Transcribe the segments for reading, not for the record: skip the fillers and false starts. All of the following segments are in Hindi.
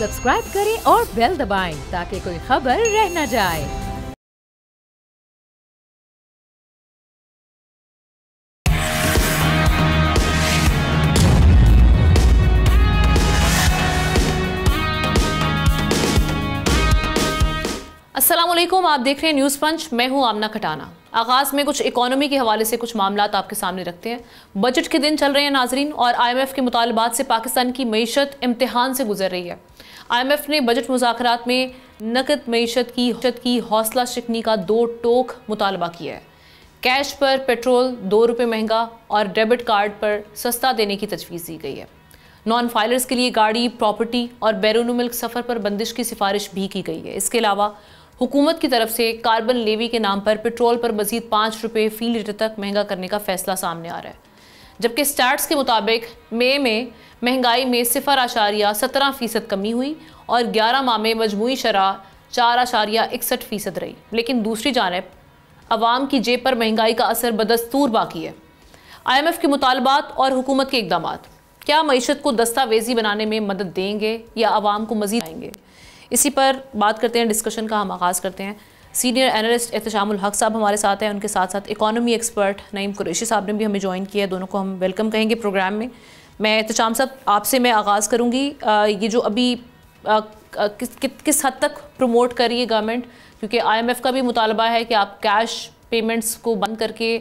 सब्सक्राइब करें और बेल दबाएं ताकि कोई खबर रह न जाए। अस्सलामुअलैकुम, आप देख रहे हैं न्यूज़ पंच। मैं हूं आमना खटाना। आगाज़ में कुछ इकोनॉमी के हवाले से कुछ मामलात आपके सामने रखते हैं। बजट के दिन चल रहे हैं नाजरीन, और IMF के मुतालबात से पाकिस्तान की मईशत इम्तिहान से गुजर रही है। IMF ने बजट मुज़ाकरात में नकद मईशत की हौसला शिकनी का 2 टोक मुतालबा किया है। कैश पर पेट्रोल 2 रुपये महंगा और डेबिट कार्ड पर सस्ता देने की तजवीज़ दी गई है। नॉन फाइलर्स के लिए गाड़ी, प्रॉपर्टी और बैरून मुल्क सफ़र पर बंदिश की सिफारिश भी की गई है। इसके अलावा हुकूमत की तरफ से कार्बन लेवी के नाम पर पेट्रोल पर मज़ीद 5 रुपये फ़ी लीटर तक महंगा करने का फैसला सामने आ रहा है। जबकि स्टैट्स के मुताबिक मई में महंगाई में 0.17% कमी हुई और 11 माह में मजमूई शरह 4.61% रही। लेकिन दूसरी जानिब अवाम की जेब पर महंगाई का असर बदस्तूर बाकी है। IMF के मुतालबात और हुकूमत के इक़दाम क्या मईशत को दस्तावेजी बनाने में मदद देंगे या अवाम को मज़ीद आएंगे? इसी पर बात करते हैं, डिस्कशन का हम आगाज़ करते हैं। सीनियर एनालिस्ट एहतशामुल हक साहब हमारे साथ हैं, उनके साथ साथ इकोनॉमी एक्सपर्ट नईम कुरैशी साहब ने भी हमें ज्वाइन किया है। दोनों को हम वेलकम कहेंगे प्रोग्राम में। मैं एहतशाम साहब आपसे मैं आगाज़ करूँगी। ये जो अभी किस हद तक प्रमोट कर रही है गवर्नमेंट, क्योंकि IMF का भी मुतालबा है कि आप कैश पेमेंट्स को बंद करके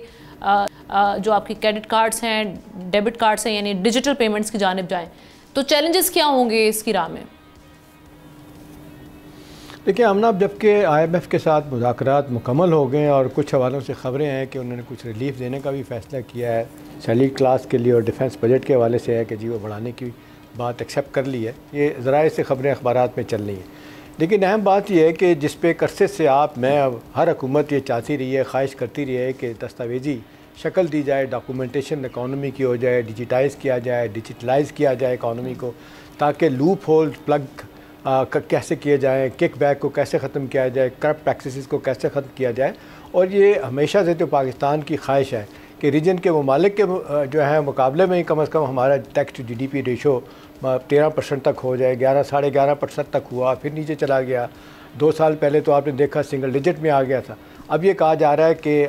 जो आपके क्रेडिट कार्ड्स हैं, डेबिट कार्ड्स हैं, यानी डिजिटल पेमेंट्स की जानिब जाएँ। तो चैलेंजेस क्या होंगे इसकी राह में? देखिए हमने जबकि IMF के साथ मुज़ाकरात मुकम्मल हो गए और कुछ हवालों से ख़बरें हैं कि उन्होंने कुछ रिलीफ देने का भी फ़ैसला किया है सैलरी क्लास के लिए, और डिफेंस बजट के हवाले से है कि जी वो बढ़ाने की बात एक्सेप्ट कर ली है। ये ज़राए से ख़बरें अखबारात में चल रही हैं। लेकिन अहम बात यह है कि जिस पे कर्से से अब हर हुकूमत ये चाहती रही है, ख्वाहिश करती रही है कि दस्तावेज़ी शक्ल दी जाए, डॉक्यूमेंटेशन इकॉनमी की हो जाए, डिजिटाइज़ किया जाए, डिजिटलाइज़ किया जाए इकॉनमी को, ताकि लूप होल प्लग कैसे किए जाएँ, किक बैक को कैसे ख़त्म किया जाए, करप्ट प्रैक्टिसेस को कैसे ख़त्म किया जाए। और ये हमेशा से तो पाकिस्तान की ख्वाहिश है कि रीजन के ममालिक के जो है मुकाबले में ही कम से कम हमारा टैक्स टू GDP रेशो 13% तक हो जाए। 11 साढ़े 11% तक हुआ, फिर नीचे चला गया। 2 साल पहले तो आपने देखा सिंगल डिजिट में आ गया था। अब ये कहा जा रहा है कि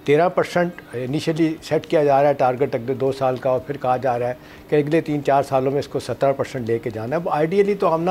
13% इनिशियली सेट किया जा रहा है टारगेट अगले 2 साल का, और फिर कहा जा रहा है कि अगले 3-4 सालों में इसको 17% लेके जाना है। आइडियली तो हम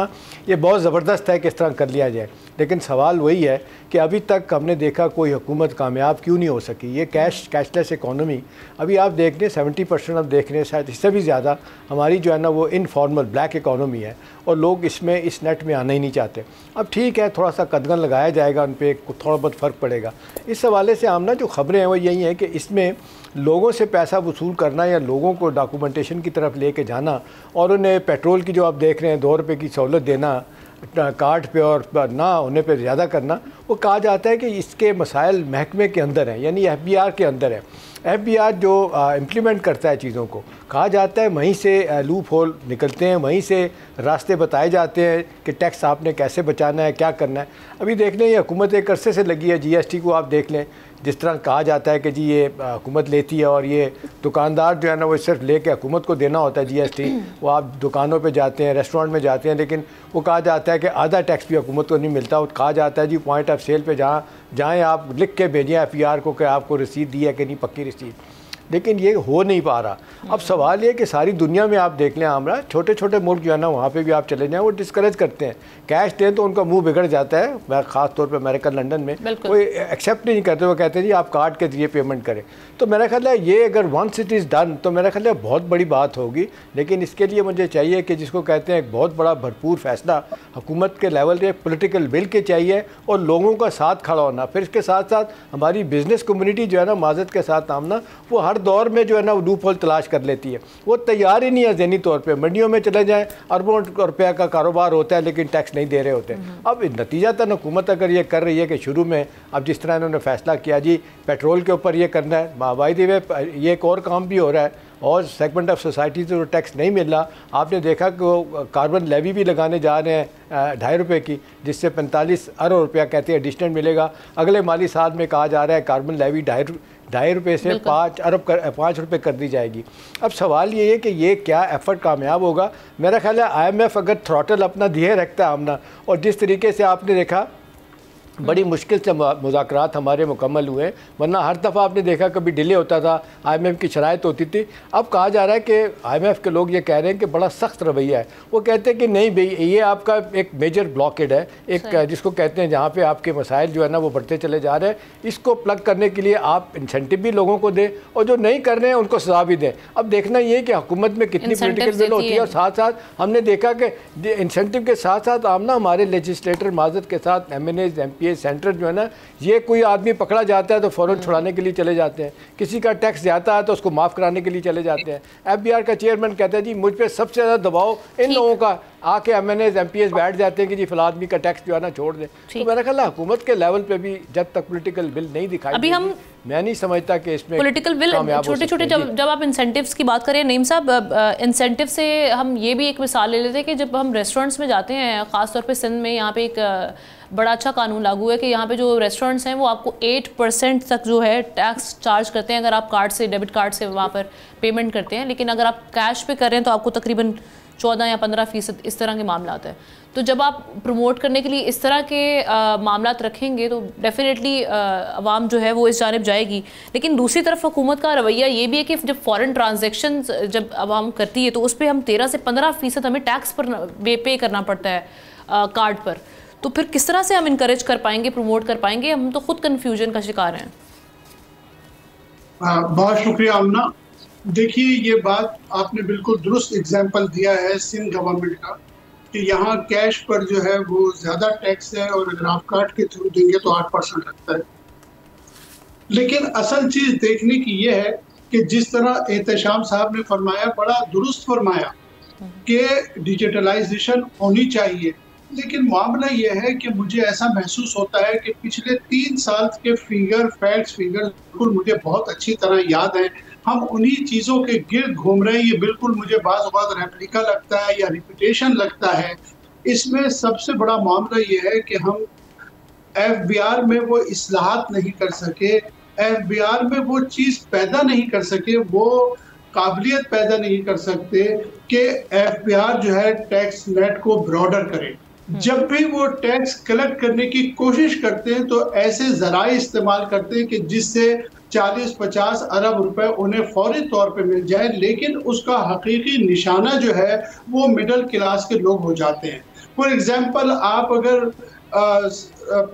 ये बहुत ज़बरदस्त है कि इस तरह कर लिया जाए, लेकिन सवाल वही है कि अभी तक हमने देखा कोई हुकूमत कामयाब क्यों नहीं हो सकी। ये कैशलेस इकॉनमी अभी आप देख रहे हैं 70% अब देख रहे हैं, शायद इससे भी ज़्यादा हमारी जो है ना वो इनफॉर्मल ब्लैक इकॉनमी है, और लोग इसमें इस नेट में आना ही नहीं चाहते। अब ठीक है, थोड़ा सा कदगन लगाया जाएगा, उन पर थोड़ा बहुत फ़र्क पड़ेगा। इस हवाले से हम जो ख़बरें हैं वो यही है कि इसमें लोगों से पैसा वसूल करना या लोगों को डॉक्यूमेंटेशन की तरफ लेके जाना, और उन्हें पेट्रोल की जो आप देख रहे हैं 2 रुपये की सहूलत देना कार्ड पे और ना होने पे ज़्यादा करना, वो कहा जाता है कि इसके मसाइल महकमे के अंदर हैं, यानी FBR के अंदर है। FBR जो इम्प्लीमेंट करता है चीज़ों को, कहा जाता है वहीं से लूप होल निकलते हैं, वहीं से रास्ते बताए जाते हैं कि टैक्स आपने कैसे बचाना है, क्या करना है। अभी देख लें ये हुकूमत एक अरसे से लगी है। GST को आप देख लें, जिस तरह कहा जाता है कि जी ये हुकूमत लेती है और ये दुकानदार जो है ना वो सिर्फ लेके हुकूमत को देना होता है GST। वो आप दुकानों पे जाते हैं, रेस्टोरेंट में जाते हैं, लेकिन वो कहा जाता है कि आधा टैक्स भी हुकूमत को नहीं मिलता। वो कहा जाता है जी पॉइंट ऑफ सेल पे जाएँ आप लिख के भेजें FBR को कि आपको रसीद दी है कि नहीं, पक्की रसीद, लेकिन ये हो नहीं पा रहा। अब सवाल ये कि सारी दुनिया में आप देख लें, हमारा छोटे छोटे मुल्क जो है ना वहाँ पे भी आप चले जाएं, वो डिस्करेज करते हैं। कैश दें तो उनका मुंह बिगड़ जाता है, ख़ास तौर पे अमेरिका लंदन में कोई एक्सेप्ट नहीं करते। वो कहते हैं जी आप कार्ड के जरिए पेमेंट करें। तो मेरा ख्याल है ये अगर वंस इट इज़ डन तो मेरा ख्याल है बहुत बड़ी बात होगी। लेकिन इसके लिए मुझे चाहिए कि जिसको कहते हैं एक बहुत बड़ा भरपूर फैसला हुकूमत के लेवल पे पॉलिटिकल विल के चाहिए, और लोगों का साथ खड़ा होना। फिर इसके साथ साथ हमारी बिज़नेस कम्युनिटी जो है ना माजत के साथ आमना, वो हर दौर में जो है ना वो लूप होल तलाश कर लेती है। वो तैयार ही नहीं है ज़हनी तौर पे। मंडियों में चले जाएं, अरबों रुपया का कारोबार होता है, लेकिन टैक्स नहीं दे रहे होते। अब नतीजातन हुकूमत अगर ये कर रही है कि शुरू में, अब जिस तरह इन्होंने फैसला किया जी पेट्रोल के ऊपर ये करना है, बाय द वे ये एक और काम भी हो रहा है, और सेगमेंट ऑफ सोसाइटी से जो टैक्स नहीं मिल रहा। आपने देखा कि वो कार्बन लेवी भी लगाने जा रहे हैं 2.5 रुपये की, जिससे 45 अरब रुपया कहते हैं एडिशनल मिलेगा। अगले माली साल में कहा जा रहा है कार्बन लेवी ₹2.5 से 5 रुपये कर दी जाएगी। अब सवाल ये है कि ये क्या एफर्ट कामयाब होगा? मेरा ख्याल है IMF अगर थ्रॉटल अपना दिए रखता है आमना, और जिस तरीके से आपने देखा बड़ी मुश्किल से मुज़ाकरात हमारे मुकम्मल हुए, वरना हर दफ़ा आपने देखा कभी डिले होता था, IMF की शराइत होती थी। अब कहा जा रहा है कि IMF के लोग ये कह रहे हैं कि बड़ा सख्त रवैया है। वो कहते हैं कि नहीं भाई, ये आपका एक मेजर ब्लॉकेड है, एक जिसको कहते हैं जहाँ पे आपके मसाइल जो है ना वो बढ़ते चले जा रहे हैं, इसको प्लग करने के लिए आप इंसेंटिव भी लोगों को दें और जो नहीं कर रहे हैं उनको सजा भी दें। अब देखना ये कि हुकूमत में कितनी पोलिटिकल विल होती है, और साथ साथ हमने देखा कि इंसेंटिव के साथ साथ आमना हमारे लेजिस्लेटर माजत के साथ MNAs MPs सेंटर जो है ना, ये कोई आदमी पकड़ा जाता है तो फ़ौरन छुड़ाने के लिए चले जाते हैं, किसी का टैक्स जाता है तो उसको माफ़ कराने के लिए चले जाते हैं। FBR का चेयरमैन कहता है जी मुझ पर सबसे ज़्यादा दबाव इन लोगों का, आके MNAs MPs बैठ जाते हैं कि जी फला आदमी का टैक्स जो है ना छोड़ दें। तो मेरा ख्याल है हुकूमत के लेवल पे भी जब तक पॉलिटिकल बिल नहीं दिखाई अभी हम मैं नहीं समझता कि इसमें पॉलिटिकल बिल छोटे छोटे जब आप इंसेंटिव्स की बात करें नईम साहब, इंसेंटिव से हम ये भी एक मिसाल ले लेते हैं कि जब हम रेस्टोरेंट्स में जाते हैं, ख़ासतौर पे सिंध में, यहाँ पे एक बड़ा अच्छा कानून लागू है कि यहाँ पे जो रेस्टोरेंट्स हैं वो आपको 8% तक जो है टैक्स चार्ज करते हैं अगर आप कार्ड से, डेबिट कार्ड से वहाँ पर पेमेंट करते हैं, लेकिन अगर आप कैश पे कर रहे हैं तो आपको तकरीबन 14 या 15% इस तरह के मामला है। तो जब आप प्रमोट करने के लिए इस तरह के मामला रखेंगे तो डेफिनेटली आवाम जो है वो इस जानिब जाएगी। लेकिन दूसरी तरफ हुकूमत का रवैया ये भी है कि जब फॉरेन ट्रांजेक्शन जब आवाम करती है तो उस पर हम 13 से 15% हमें टैक्स पर पे करना पड़ता है कार्ड पर। तो फिर किस तरह से हम इनकरेज कर पाएंगे, प्रमोट कर पाएंगे? हम तो खुद कन्फ्यूजन का शिकार हैं। बहुत शुक्रिया आमना। देखिए, ये बात आपने बिल्कुल दुरुस्त एग्जाम्पल दिया है सिंध गवर्नमेंट का कि यहाँ कैश पर जो है वो ज़्यादा टैक्स है और अगर आप कार्ड के थ्रू देंगे तो 8% लगता है। लेकिन असल चीज़ देखने की ये है कि जिस तरह एहतशाम साहब ने फरमाया, बड़ा दुरुस्त फरमाया कि डिजिटलाइजेशन होनी चाहिए, लेकिन मामला ये है कि मुझे ऐसा महसूस होता है कि पिछले 3 साल के फैक्ट्स बिल्कुल मुझे बहुत अच्छी तरह याद हैं। हम उन्हीं चीज़ों के गिर्द घूम रहे हैं। ये बिल्कुल मुझे बाज़ औक़ात रेप्लिका लगता है या रिपीटेशन लगता है। इसमें सबसे बड़ा मामला ये है कि हम FBR में वो इस्लाहात नहीं कर सके, FBR में वो चीज़ पैदा नहीं कर सके, वो काबिलियत पैदा नहीं कर सकते कि FBR जो है टैक्स नेट को ब्रॉडर करे। जब भी वो टैक्स कलेक्ट करने की कोशिश करते हैं तो ऐसे ज़राए इस्तेमाल करते हैं कि जिससे 40-50 अरब रुपए उन्हें फौरी तौर पे मिल जाए, लेकिन उसका हकीकी निशाना जो है वो मिडिल क्लास के लोग हो जाते हैं। फॉर एग्जांपल, आप अगर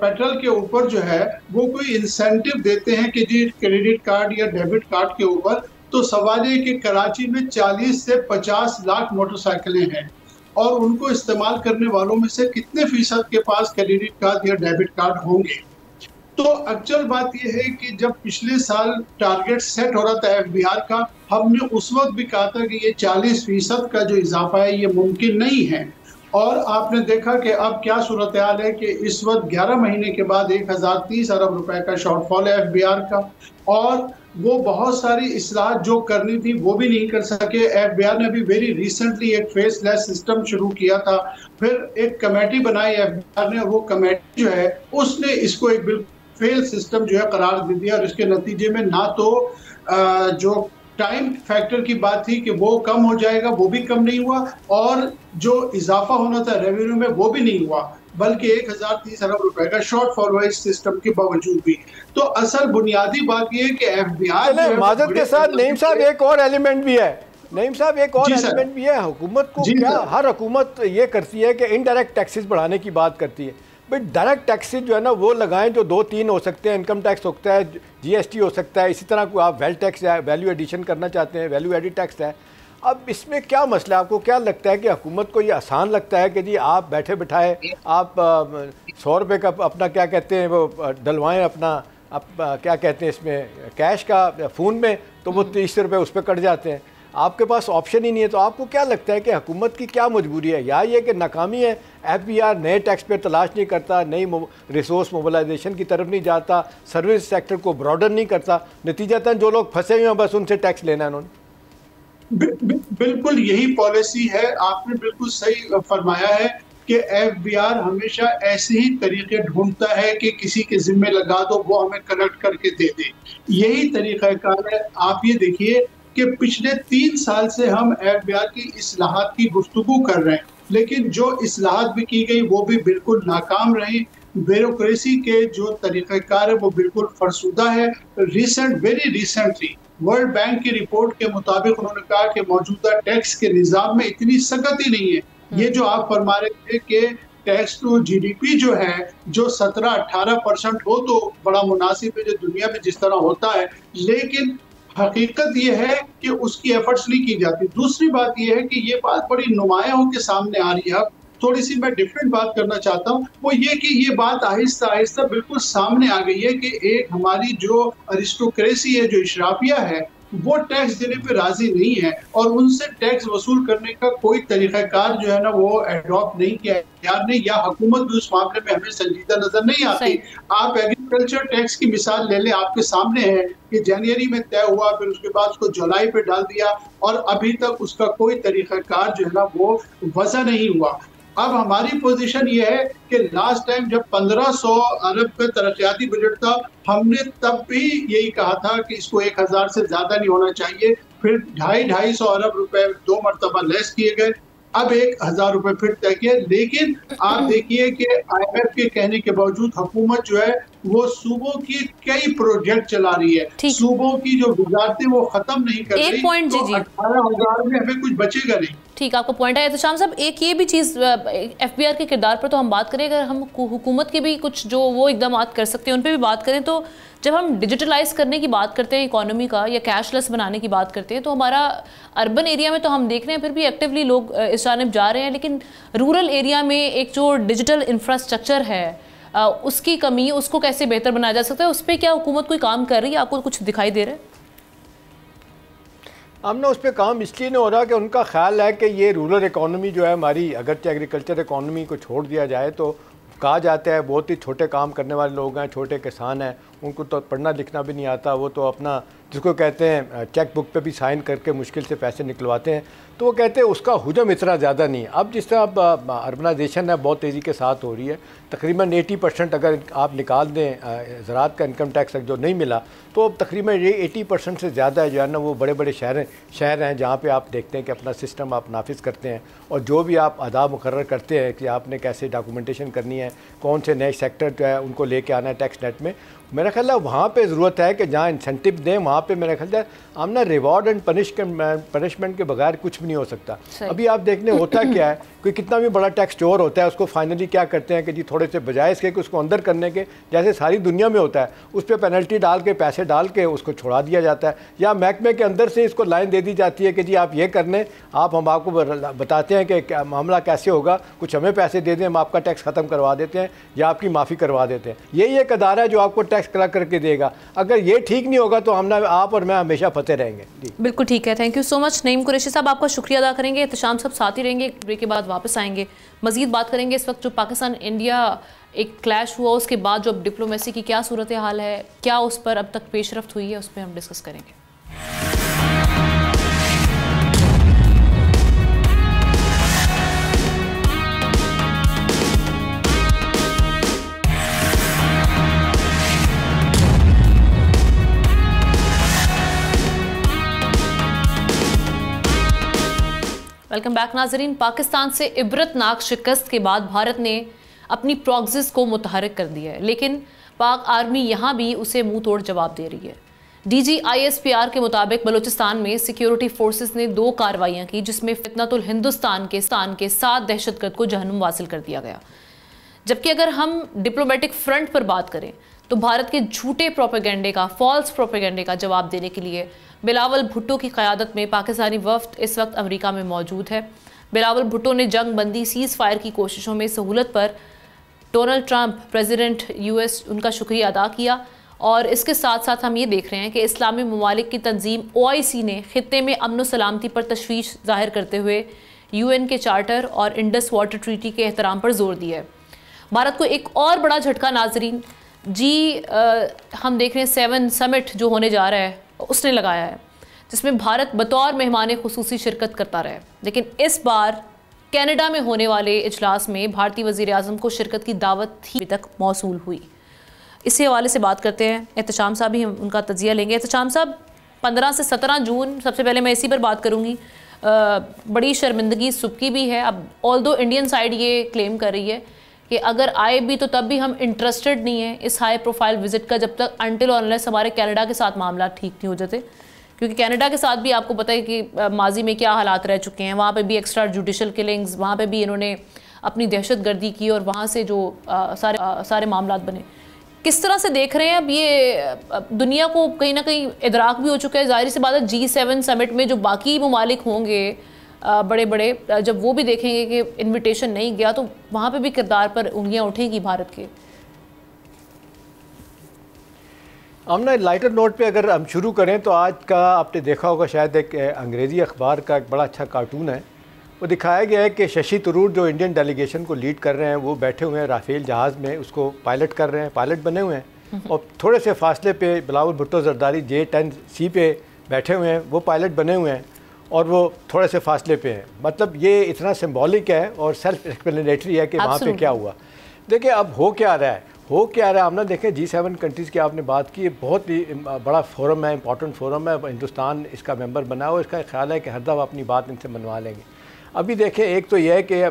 पेट्रोल के ऊपर जो है वो कोई इंसेंटिव देते हैं कि जी क्रेडिट कार्ड या डेबिट कार्ड के ऊपर, तो सवाल ये कि कराची में 40 से 50 लाख मोटरसाइकिलें हैं और उनको इस्तेमाल करने वालों में से कितने फीसद के पास क्रेडिट कार्ड या डेबिट कार्ड होंगे। तो एक्चुअल बात यह है कि जब पिछले साल टारगेट सेट हो रहा था FBR का, हमने उस वक्त भी कहा था कि ये 40% का जो इजाफा है ये मुमकिन नहीं है। और आपने देखा कि अब क्या सूरत हाल है कि इस वक्त 11 महीने के बाद 1030 अरब रुपए का शॉर्टफॉल है FBR का, और वो बहुत सारी इस्लाहत जो करनी थी वो भी नहीं कर सके। FBR ने भी वेरी रिसेंटली एक फेसलेस सिस्टम शुरू किया था, फिर एक कमेटी बनाई FBR ने, वो कमेटी जो है उसने इसको एक बिल्कुल फेल सिस्टम जो है करार दे दिया, और इसके नतीजे में ना तो जो टाइम फैक्टर की बात थी कि वो कम हो जाएगा वो भी कम नहीं हुआ, और जो इजाफा होना था रेवेन्यू में वो भी नहीं हुआ, बल्कि 1030 अरब रुपए का शॉर्टफॉल हुआ इस सिस्टम के बावजूद भी। तो असल बुनियादी बात ये है कि FBR माजद के साथ नईम साहब एक और एलिमेंट भी है, नईम साहब एक और एलिमेंट भी है। हुकूमत को क्या, हर हुकूमत ये करती है कि इनडायरेक्ट टैक्सेस बढ़ाने की बात करती है, बट डायरेक्ट टैक्सेस जो है ना वो लगाएं जो 2-3 हो सकते हैं। इनकम टैक्स हो सकता है, GST हो सकता है, इसी तरह को आप वेल्थ टैक्स है, वैल्यू एडिशन करना चाहते हैं, वैल्यू एडिड टैक्स है। अब इसमें क्या मसला है? आपको क्या लगता है कि हुकूमत को ये आसान लगता है कि जी आप बैठे बिठाए आप 100 रुपये का अपना क्या कहते हैं वो डलवाएँ अपना क्या कहते हैं इसमें कैश का फ़ोन में, तो वो 30 रुपये उस पर कट जाते हैं। आपके पास ऑप्शन ही नहीं है। तो आपको क्या लगता है कि हुकूमत की क्या मजबूरी है? या ये कि नाकामी है, FBR नए टैक्स पे तलाश नहीं करता, नई रिसोर्स मोबिलाइजेशन की तरफ नहीं जाता, सर्विस सेक्टर को ब्रॉडर नहीं करता, नतीजतन जो लोग फंसे हुए हैं बस उनसे टैक्स लेना है उन्होंने। बिल्कुल यही पॉलिसी है, आपने बिल्कुल सही फरमाया है कि FBI हमेशा ऐसे ही तरीके ढूंढता है कि किसी के जिम्मे लगा दो, वो हमें कनेक्ट करके दे दे। यही तरीक़ाकार है। आप ये देखिए कि पिछले 3 साल से हम FBI की इस्लाहात की गुफ्तगू कर रहे हैं, लेकिन जो इस्लाहात भी की गई वो भी बिल्कुल नाकाम रही। ब्यूरोक्रेसी के जो तरीक़ाकार है वो बिल्कुल फरसुदा है। वेरी रिसेंटली वर्ल्ड बैंक की रिपोर्ट के मुताबिक उन्होंने कहा कि मौजूदा टैक्स के निज़ाम में इतनी सख्त ही नहीं है। ये जो आप फरमा रहे थे कि टैक्स टू GDP जो है, जो 17-18% हो तो बड़ा मुनासिब है, जो दुनिया में जिस तरह होता है, लेकिन हकीकत ये है कि उसकी एफर्ट्स नहीं की जाती। दूसरी बात ये है कि ये बात बड़ी नुमायां होकर सामने आ रही है। अब थोड़ी सी मैं डिफरेंट बात करना चाहता हूँ, वो ये कि ये बात आहिस्ता आहिस्ता बिल्कुल सामने आ गई है कि एक हमारी जो अरिस्टोक्रेसी है, जो इशराफिया है, वो टैक्स देने पे राजी नहीं है और उनसे टैक्स वसूल करने का कोई तरीक़ाकार जो है ना वो एडॉप्ट नहीं किया यार ने, या हुकूमत भी उस मामले में हमें संजीदा नजर नहीं आती। आप एग्रीकल्चर टैक्स की मिसाल ले लें, आपके सामने है कि जनवरी में तय हुआ, फिर उसके बाद उसको जुलाई पे डाल दिया और अभी तक उसका कोई तरीक़ाकार जो है ना वो वज़ा नहीं हुआ। अब हमारी पोजीशन ये है कि लास्ट टाइम जब 1500 अरब का तरक्याती बजट था, हमने तब भी यही कहा था कि इसको 1000 से ज्यादा नहीं होना चाहिए। फिर 250 अरब रुपए 2 मरतबा लेस किए गए, अब 1000 रुपए फिर तय किए। लेकिन आप देखिए कि IMF के कहने के बावजूद हुकूमत जो है वो सूबों की कई प्रोजेक्ट चला रही है, सूबों की जो वजारतें वो खत्म नहीं कर रही। 18,000 में हमें कुछ बचेगा नहीं। ठीक, आपका पॉइंट है एहतशाम साहब। एक ये भी चीज़ FBI के किरदार पर तो हम बात करें, अगर हम हुकूमत के भी कुछ जो वो इकदाम कर सकते हैं उन पर भी बात करें, तो जब हम डिजिटलाइज करने की बात करते हैं इकोनॉमी का या कैशलेस बनाने की बात करते हैं, तो हमारा अर्बन एरिया में तो हम देख रहे हैं फिर भी एक्टिवली लोग इस जानिब जा रहे हैं, लेकिन रूरल एरिया में एक जो डिजिटल इंफ्रास्ट्रक्चर है उसकी कमी, उसको कैसे बेहतर बनाया जा सकता है, उस पर क्या हुकूमत कोई काम कर रही है? आपको कुछ दिखाई दे रहा है? हमने उस पर काम इसलिए नहीं हो रहा कि उनका ख्याल है कि ये रूरल इकॉनमी जो है हमारी, अगरचे एग्रीकल्चर इकॉनमी को छोड़ दिया जाए तो कहा जाता है बहुत ही छोटे काम करने वाले लोग हैं, छोटे किसान हैं, उनको तो पढ़ना लिखना भी नहीं आता, वो तो अपना जिसको कहते हैं चेक बुक पे भी साइन करके मुश्किल से पैसे निकलवाते हैं, तो वो कहते हैं उसका हुजम इतना ज़्यादा नहीं है। अब जिस तरह अब अर्बनाइजेशन है बहुत तेज़ी के साथ हो रही है, तकरीबन 80% अगर आप निकाल दें ज़राअत का इनकम टैक्स जो नहीं मिला, तो अब तकरीबन ये 80% से ज़्यादा है जो है ना वो बड़े बड़े शहर हैं जहाँ पे आप देखते हैं कि अपना सिस्टम आप नाफिज करते हैं और जो भी आप आदाब मुकर्रर करते हैं कि आपने कैसे डॉक्यूमेंटेशन करनी है, कौन से नए सेक्टर जो है उनको लेके आना है टैक्स नेट में। मेरा ख्याल है वहाँ पे ज़रूरत है कि जहाँ इंसेंटिव दें वहाँ पे मेरा ख्याल है हमने रिवॉर्ड एंड पनिशमेंट के बगैर कुछ भी नहीं हो सकता। अभी आप देखने होता क्या है, कोई कितना भी बड़ा टैक्स चोर होता है उसको फाइनली क्या करते हैं कि जी थोड़े से बजाय इसके कि उसको अंदर करने के, जैसे सारी दुनिया में होता है, उस पर पेनल्टी डाल के पैसे डाल के उसको छोड़ा दिया जाता है, या महकमे के अंदर से इसको लाइन दे दी जाती है कि जी आप ये कर लें, हम आपको बताते हैं कि मामला कैसे होगा, कुछ हमें पैसे दे दें, हम आपका टैक्स ख़त्म करवा देते हैं या आपकी माफ़ी करवा देते हैं। यही एक अदारा है जो आपको टैक्स कलेक्ट करके देगा। अगर ये ठीक नहीं होगा तो हम ना आप और मैं हमेशा फंसे रहेंगे। जी बिल्कुल ठीक है, thank you so much. Naeem Qureshi साहब आपका शुक्रिया अदा करेंगे, एहतशाम साहब साथ ही रहेंगे, ब्रेक के बाद वापस आएंगे, मजीद बात करेंगे। इस वक्त जो पाकिस्तान इंडिया एक क्लैश हुआ उसके बाद जो अब डिप्लोमेसी की क्या सूरत हाल है, क्या उस पर अब तक पेशरफ्त हुई है, उस पर हम डिस्कस करेंगे। वेलकम बैक नाजरीन। पाकिस्तान से इबरतनाक शिकस्त के बाद भारत ने अपनी प्रॉक्सिस को मुतहरिक कर दिया है, लेकिन पाक आर्मी यहाँ भी उसे मुंह तोड़ जवाब दे रही है। DG ISPR के मुताबिक बलूचिस्तान में सिक्योरिटी फोर्सेस ने 2 कार्रवाइयाँ की जिसमें फितनतुल हिंदुस्तान के 7 दहशतगर्द को जहन्नुम वासिल कर दिया गया। जबकि अगर हम डिप्लोमेटिक फ्रंट पर बात करें तो भारत के झूठे प्रोपेगेंडे का, फॉल्स प्रोपेगेंडे का जवाब देने के लिए बिलावल भुट्टो की क़यादत में पाकिस्तानी वफ्द इस वक्त अमेरिका में मौजूद है। बिलावल भुट्टो ने जंग बंदी सीज़ फायर की कोशिशों में सहूलत पर डोनाल्ड ट्रंप प्रेसिडेंट US उनका शुक्रिया अदा किया। और इसके साथ साथ हम ये देख रहे हैं कि इस्लामी ममालिक की तंजीम OIC ने खित्ते में अमन व सलामती पर तशवीश जाहिर करते हुए UN के चार्टर और इंडस वाटर ट्रीटी के एहतराम पर जोर दिया है। भारत को एक और बड़ा झटका नाजरीन हम देख रहे हैं 7 समिट जो होने जा रहा है उसने लगाया है, जिसमें भारत बतौर मेहमान खुसूसी शिरकत करता रहा है। लेकिन इस बार कनाडा में होने वाले इजलास में भारतीय वज़ीर आज़म को शिरकत की दावत ही अभी तक मौसूल हुई। इसी हवाले से बात करते हैं, एहतशाम साहब ही हम उनका तजिया लेंगे। एहतशाम साहब, 15 से 17 जून, सबसे पहले मैं इसी पर बात करूँगी। बड़ी शर्मिंदगी सुबकी भी है। अब ऑल्दो इंडियन साइड ये क्लेम कर रही है कि अगर आए भी तो तब भी हम इंटरेस्टेड नहीं हैं इस हाई प्रोफाइल विजिट का, जब तक अनटिल और अनलेस हमारे कनाडा के साथ मामला ठीक नहीं हो जाते। क्योंकि कनाडा के साथ भी आपको पता है कि माजी में क्या हालात रह चुके हैं। वहाँ पे भी एक्स्ट्रा जुडिशल किलिंग्स, वहाँ पे भी इन्होंने अपनी दहशत गर्दी की और वहाँ से जो सारे मामलात बने। किस तरह से देख रहे हैं अब ये दुनिया को कहीं ना कहीं इदराक भी हो चुका है, जाहिर सी बात है G7 समिट में जो बाकी ममालिक होंगे बड़े बड़े, जब वो भी देखेंगे कि इनविटेशन नहीं गया तो वहाँ पे भी किरदार पर उंगलियाँ उठेंगी भारत के। आमना लाइटर नोट पे अगर हम शुरू करें तो आज का आपने देखा होगा शायद एक अंग्रेज़ी अखबार का एक बड़ा अच्छा कार्टून है। वो दिखाया गया है कि शशि थरूर जो इंडियन डेलीगेशन को लीड कर रहे हैं वो बैठे हुए हैं राफेल जहाज़ में, उसको पायलट कर रहे हैं, पायलट बने हुए हैं। और थोड़े से फासले पे बिलावल भुट्टो जरदारी J-10C पे बैठे हुए हैं, वो पायलट बने हुए हैं और वो थोड़े से फासले पे हैं। मतलब ये इतना सिम्बॉलिक है और सेल्फ एक्सप्लेनेटरी है कि वहाँ पे क्या हुआ। देखिए अब हो क्या रहा है हमने देखें G7 कंट्रीज़ की आपने बात की, बहुत ही बड़ा फोरम है, इंपॉर्टेंट फोरम है, हिंदुस्तान इसका मेंबर बना है और इसका ख्याल है कि हर दफ़ा अपनी बात इनसे मनवा लेंगे। अभी देखें, एक तो यह है कि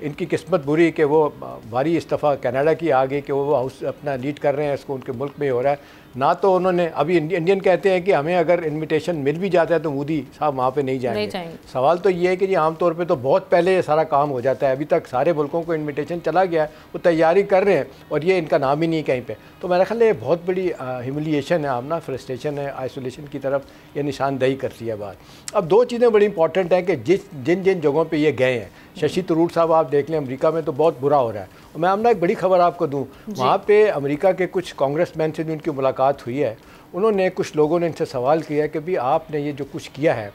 इनकी किस्मत बुरी कि वो बारी इस्तीफ़ा कनाडा की आ गई कि वो हाउस अपना लीड कर रहे हैं, इसको उनके मुल्क में हो रहा है ना। तो उन्होंने अभी इंडियन कहते हैं कि हमें अगर इनविटेशन मिल भी जाता है तो मोदी साहब वहाँ पे नहीं जाएंगे। सवाल तो ये है कि जी आमतौर पे तो बहुत पहले ये सारा काम हो जाता है, अभी तक सारे मुल्कों को इनविटेशन चला गया है, वो तैयारी कर रहे हैं और ये इनका नाम ही नहीं कहीं पे। तो मेरा ख्याल है ये बहुत बड़ी ह्यूमिलिएशन है, आमना फ्रस्ट्रेशन है, आइसोलेशन की तरफ ये निशानदेही करती है बात। अब दो चीज़ें बड़ी इंपॉर्टेंट हैं कि जिन जिन जगहों पर ये गए हैं, शशि थरूर साहब आप देख लें अमेरिका में तो बहुत बुरा हो रहा है। और मैं आमना एक बड़ी खबर आपको दूं, वहाँ पे अमेरिका के कुछ कांग्रेसमैन से जो उनकी मुलाकात हुई है, उन्होंने कुछ लोगों ने इनसे सवाल किया कि भाई आपने ये जो कुछ किया है,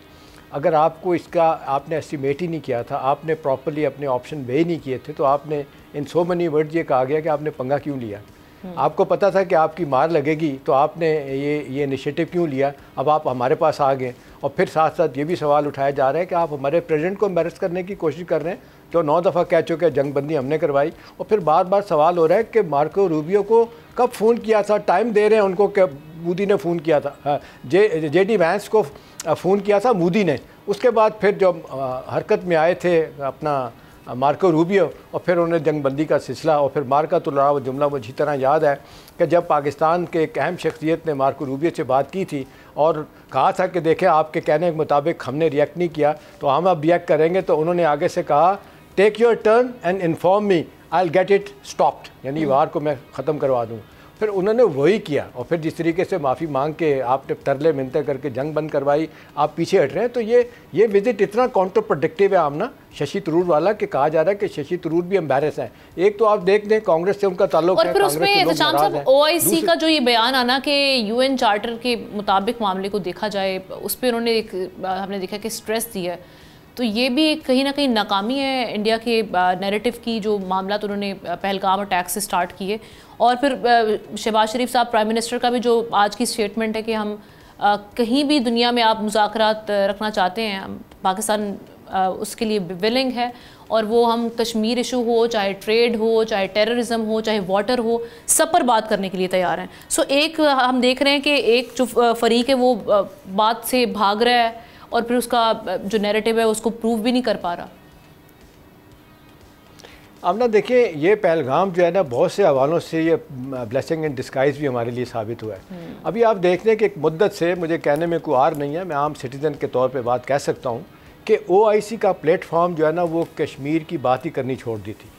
अगर आपको इसका आपने एस्टिमेट ही नहीं किया था, आपने प्रॉपर्ली अपने ऑप्शन वे नहीं किए थे, तो आपने इन सो मेनी वर्ड्स ये कहा गया कि आपने पंगा क्यों लिया। आपको पता था कि आपकी मार लगेगी तो आपने ये इनिशिएटिव क्यों लिया, अब आप हमारे पास आ गए। और फिर साथ साथ ये भी सवाल उठाया जा रहा है कि आप हमारे प्रेसिडेंट को एम्बैरस करने की कोशिश कर रहे हैं, जो 9 दफ़ा कह चुके हैं जंगबंदी हमने करवाई। और फिर बार बार सवाल हो रहा है कि मार्को रूबियो को कब फ़ोन किया था, टाइम दे रहे हैं उनको कि मोदी ने फ़ोन किया था, JD वैंस को फ़ोन किया था मोदी ने। उसके बाद फिर जब हरकत में आए थे अपना मार्को रूबियो और फिर उन्होंने जंगबंदी का सिलसिला और फिर मार्का वो जुमला मुझे तरह याद है कि जब पाकिस्तान के एक अहम शख्सियत ने मार्को रूबियो से बात की थी और कहा था कि देखें आपके कहने के मुताबिक हमने रिएक्ट नहीं किया तो हम अब रिएक्ट करेंगे, तो उन्होंने आगे से कहा take your turn and inform me I will get it stopped, यानी वार को मैं ख़त्म करवा दूँ। फिर उन्होंने वही किया और फिर जिस तरीके से माफ़ी मांग के आपने तरले मिनते करके जंग बंद करवाई, आप पीछे हट रहे हैं। तो ये विजिट इतना काउंटर प्रोडक्टिव है आमना शशि थरूर वाला कि कहा जा रहा है कि शशि थरूर भी एम्बैरस हैं। एक तो आप देख दें कांग्रेस से उनका ताल्लुक है, कांग्रेस के लोग नाराज हैं। OIC का जो ये बयान आना कि UN चार्टर के मुताबिक मामले को देखा जाए, उस पर उन्होंने हमने देखा कि स्ट्रेस दिया है, तो ये भी कहीं ना कहीं नाकामी है इंडिया के नैरेटिव की, जो मामला तो उन्होंने पहलगाम अटैक से स्टार्ट किए। और फिर शहबाज शरीफ साहब प्राइम मिनिस्टर का भी जो आज की स्टेटमेंट है कि हम कहीं भी दुनिया में आप मुज़ाकरात रखना चाहते हैं, पाकिस्तान उसके लिए विलिंग है, और वो हम कश्मीर इशू हो, चाहे ट्रेड हो, चाहे टेररिज्म हो, चाहे वाटर हो, सब पर बात करने के लिए तैयार हैं। सो एक हम देख रहे हैं कि एक जो फरीक है वो बात से भाग रहा है और फिर उसका जो नैरेटिव है उसको प्रूव भी नहीं कर पा रहा। अब ना देखिए, ये पहलगाम जो है ना बहुत से हवालों से ये ब्लेसिंग इन डिस्गाइज भी हमारे लिए साबित हुआ है। अभी आप देख लें कि एक मुद्दत से, मुझे कहने में कोई आर नहीं है, मैं आम सिटीज़न के तौर पे बात कह सकता हूँ कि OIC का प्लेटफॉर्म जो है ना वो कश्मीर की बात ही करनी छोड़ दी थी।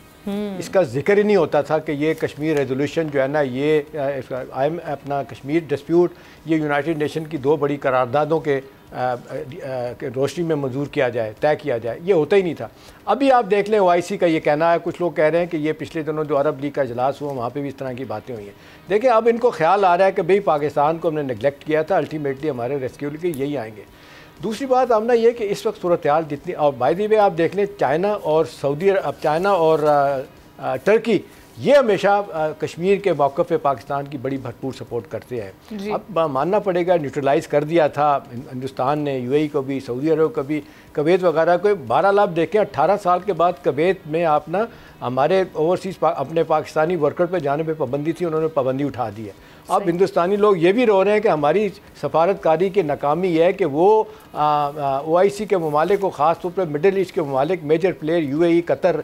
इसका जिक्र ही नहीं होता था कि ये कश्मीर रेजोल्यूशन जो है ना, ये अपना कश्मीर डिस्प्यूट ये यूनाइटेड नेशन की 2 बड़ी करारदादों के रोशनी में मंजूर किया जाए, तय किया जाए, ये होता ही नहीं था। अभी आप देख लें OIC का ये कहना है, कुछ लोग कह रहे हैं कि ये पिछले दिनों जो अरब लीग का इजलास हुआ वहाँ पे भी इस तरह की बातें हुई हैं। देखिए अब इनको ख्याल आ रहा है कि भाई पाकिस्तान को हमने नेगलेक्ट किया था, अल्टीमेटली हमारे रेस्क्यू के यही आएंगे। दूसरी बात हमने ये कि इस वक्त सूरत जितनी, और बाय द वे आप देख लें चाइना और सऊदी, अब चाइना और टर्की ये हमेशा कश्मीर के मौक़िफ़ पे पाकिस्तान की बड़ी भरपूर सपोर्ट करते हैं। अब मानना पड़ेगा न्यूट्रलाइज़ कर दिया था हिंदुस्तान ने, यूएई को भी, सऊदी अरब को भी, कुवैत वगैरह को। बहरहाल आप देखें 18 साल के बाद कुवैत में आप ना हमारे ओवरसीज़ अपने पाकिस्तानी वर्कर पे जाने पे पाबंदी थी, उन्होंने पाबंदी उठा दी है। अब हिंदुस्तानी लोग ये भी रो रहे हैं कि हमारी सफारतकारी की नाकामी है कि वो OIC के ममालिक को, ख़ास तौर पर मिडल ईस्ट के ममालिक major player UAE, Qatar,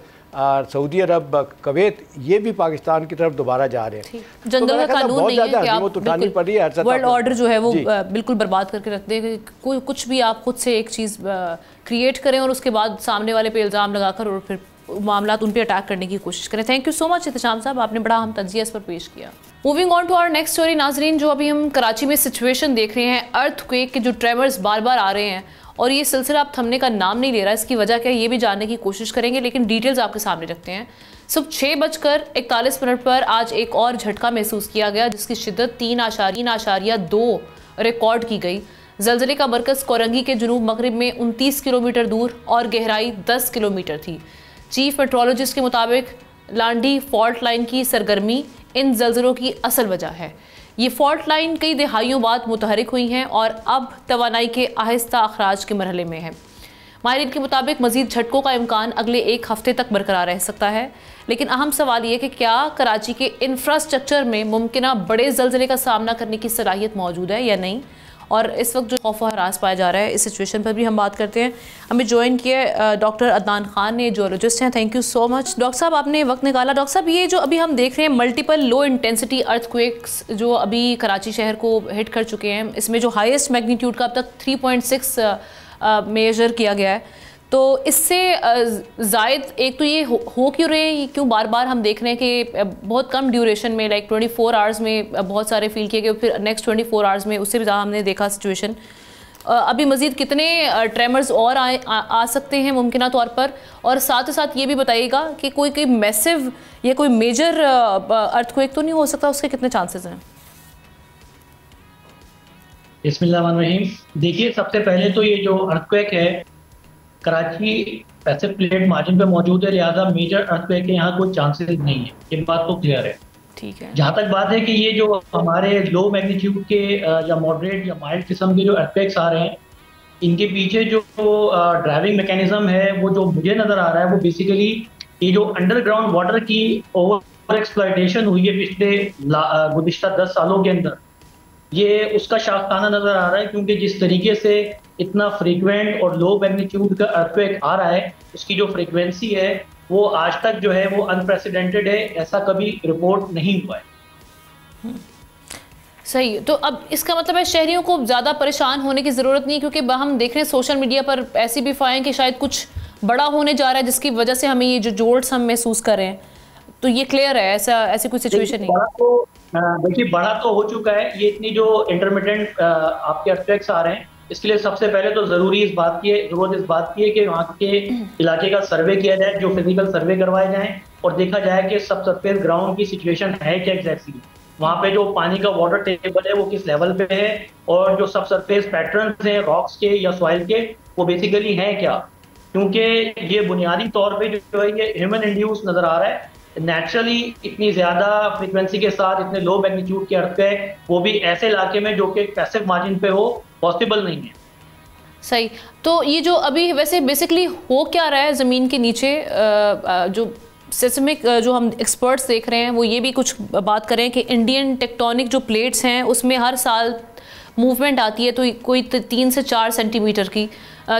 Saudi Arab, Kuwait, ये भी पाकिस्तान की तरफ दोबारा जा रहे हैं। जंगल का कानून नहीं है कि आप उठानी पड़ रही है, वर्ल्ड ऑर्डर जो है वो बिल्कुल बर्बाद करके रख दें। कोई कुछ भी आप खुद से एक चीज़ क्रिएट करें और उसके बाद सामने वाले पे इल्ज़ाम लगाकर और फिर मामला उन पर अटैक करने की कोशिश करें। Thank you so much Ehtesham साहब, आपने बड़ा हम तज्जिया इस पर पेश किया। Moving on to our next story नाजरीन, जो अभी हम कराची में सिचुएशन देख रहे हैं, अर्थक्वेक के जो ट्रेमर्स बार बार आ रहे हैं और ये सिलसिला अब थमने का नाम नहीं ले रहा, इसकी वजह क्या है ये भी जानने की कोशिश करेंगे, लेकिन डिटेल्स आपके सामने रखते हैं। सुबह 6:41 पर आज एक और झटका महसूस किया गया जिसकी शिद्दत 3.2 रिकॉर्ड की गई। जलजले का मरकज़ कोरंगी के जुनूब मगरिब में 29 किलोमीटर दूर और गहराई 10 किलोमीटर थी। चीफ मेट्रोलॉजिस्ट के मुताबिक लांडी फॉल्ट लाइन की सरगर्मी इन जलजलों की असल वजह है। ये फॉल्ट लाइन कई दहाइयों बाद मुतहरिक हुई हैं और अब तवानाई के आहिस्ता अखराज के मरहले में है। माहिरीन के मुताबिक मजीद झटकों का इम्कान अगले एक हफ्ते तक बरकरार रह सकता है, लेकिन अहम सवाल ये कि क्या कराची के इंफ्रास्ट्रक्चर में मुमकिन बड़े जलजले का सामना करने की सलाहियत मौजूद है या नहीं, और इस वक्त जो खौफ व हरास पाया जा रहा है इस सिचुएशन पर भी हम बात करते हैं। हमें ज्वाइन किया डॉक्टर अदनान खान ने, जियोलॉजिस्ट हैं। Thank you so much doctor साहब, आपने वक्त निकाला। डॉक्टर साहब, ये जो अभी हम देख रहे हैं मल्टीपल लो इंटेंसिटी अर्थक्वेक्स जो अभी कराची शहर को हिट कर चुके हैं, इसमें जो हाईएस्ट मैग्नीट्यूड का अब तक 3.6 मेजर किया गया है, तो इससे ज़ायद एक तो ये हो क्यों रहे हैं, क्यों बार बार हम देख रहे हैं कि बहुत कम ड्यूरेशन में लाइक 24 आवर्स में बहुत सारे फील किए गए, फिर नेक्स्ट 24 आवर्स में उससे भी ज़्यादा हमने देखा सिचुएशन। अभी मज़ीद कितने ट्रेमर्स और आ सकते हैं मुमकिन तौर पर, और साथ ही साथ ये भी बताइएगा कि कोई मैसिव या कोई मेजर अर्थक्वेक तो नहीं हो सकता, उसके कितने चांसेस हैं? बिस्मिल्लाहिर्रहमानिर्रहीम। देखिए, सबसे पहले तो ये जो अर्थक्वेक है कराची पैसिफिक प्लेट मार्जिन पे मौजूद है, लिहाजा मेजर अर्थक्वेक के यहाँ कोई चांसेस नहीं है, ये बात तो क्लियर है। ठीक है। जहाँ तक बात है कि ये जो हमारे लो मैग्नीट्यूड के या मॉडरेट या माइल्ड किस्म के जो अर्थक्वेक्स आ रहे हैं, इनके पीछे जो ड्राइविंग मैकेनिज्म है वो जो मुझे नजर आ रहा है वो बेसिकली ये जो अंडरग्राउंड वाटर की ओवर एक्सप्लॉयटेशन हुई है पिछले गुज़िश्ता 10 सालों के अंदर, ये उसका शाखखाना नजर आ रहा है। क्योंकि जिस तरीके से इतना फ्रीक्वेंट और लो मैग्नीट्यूड का अर्थक्वेक आ रहा है, उसकी जो फ्रीक्वेंसी है वो आज तक जो है वो अनप्रेसिडेंटेड है, ऐसा कभी रिपोर्ट नहीं हुआ है। सही, तो अब इसका मतलब है शहरियों को ज़्यादा परेशान होने की ज़रूरत नहीं, क्योंकि हम देख रहे हैं सोशल मीडिया पर ऐसी भी अफवाहें कि शायद कुछ बड़ा होने जा रहा है जिसकी वजह से हमें ये जो जोल्ट्स हम महसूस कर रहे हैं, तो ये क्लियर है ऐसी कोई सिचुएशन नहीं? देखिए, बड़ा तो हो चुका है। ये इतनी जो इंटरमिटेंट आपके अर्थक्वेक्स आ रहे हैं, इसके लिए सबसे पहले तो जरूरत इस बात की है कि वहाँ के इलाके का सर्वे किया जाए, जो फिजिकल सर्वे करवाए जाएं और देखा जाए कि सब सरफेस ग्राउंड की सिचुएशन है क्या एग्जैक्टली, वहाँ पे जो पानी का वाटर टेबल है वो किस लेवल पे है, और जो सब सरफेस पैटर्न्स हैं रॉक्स के या सॉइल के वो बेसिकली हैं क्या। क्योंकि ये बुनियादी तौर पे जो है ये ह्यूमन इंड्यूस नजर आ रहा है। नेचुरली इतनी ज्यादा फ्रीक्वेंसी के साथ इतने लो मैग्नीट्यूड के अर्थक्वेक, वो भी ऐसे इलाके में जो कि पैसिव मार्जिन पे हो, पॉसिबल नहीं है। सही, तो ये जो अभी वैसे बेसिकली हो क्या रहा है ज़मीन के नीचे, जो सिस्मिक जो हम एक्सपर्ट्स देख रहे हैं वो ये भी कुछ बात करें कि इंडियन टेक्टोनिक जो प्लेट्स हैं उसमें हर साल मूवमेंट आती है, तो कोई 3 से 4 सेंटीमीटर की,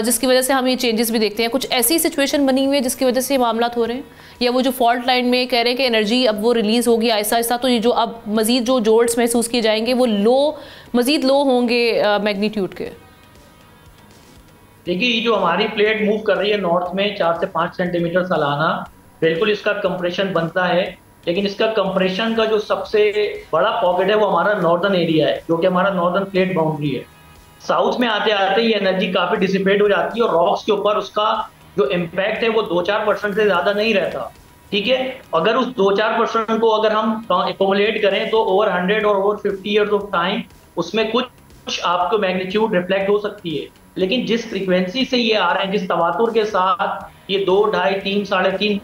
जिसकी वजह से हम ये चेंजेस भी देखते हैं। कुछ ऐसी सिचुएशन बनी हुई है जिसकी वजह से ये मामला हो रहे हैं, या वो जो फॉल्ट लाइन में कह रहे हैं कि एनर्जी अब वो रिलीज़ होगी आहिस्ता आहिस्ता, तो ये जो अब मज़ीद जो जोल्ट्स महसूस किए जाएंगे वो मज़ीद लो होंगे मैग्नीट्यूड के? देखिए, ये जो हमारी प्लेट मूव कर रही है नॉर्थ में 4 से 5 सेंटीमीटर सालाना, बिल्कुल इसका कंप्रेशन बनता है, लेकिन इसका कंप्रेशन का जो सबसे बड़ा पॉकेट है वो हमारा नॉर्दर्न एरिया है, जो कि हमारा नॉर्दर्न प्लेट बाउंड्री है। साउथ में आते आते ये एनर्जी काफी डिसिपेट हो जाती है और रॉक्स के ऊपर उसका जो इम्पैक्ट है वो 2-4% से ज्यादा नहीं रहता। ठीक है, अगर उस 2-4% को अगर हम एक्यूमुलेट करें तो ओवर 100 और ओवर 50 ईयर्स ऑफ टाइम उसमें कुछ आपको मैग्नीट्यूड रिफ्लेक्ट हो सकती है। लेकिन जिस फ्रीक्वेंसी से ये आ रहे हैं, जिस तवातुर के साथ ये 2, 2.5, 3, 3.5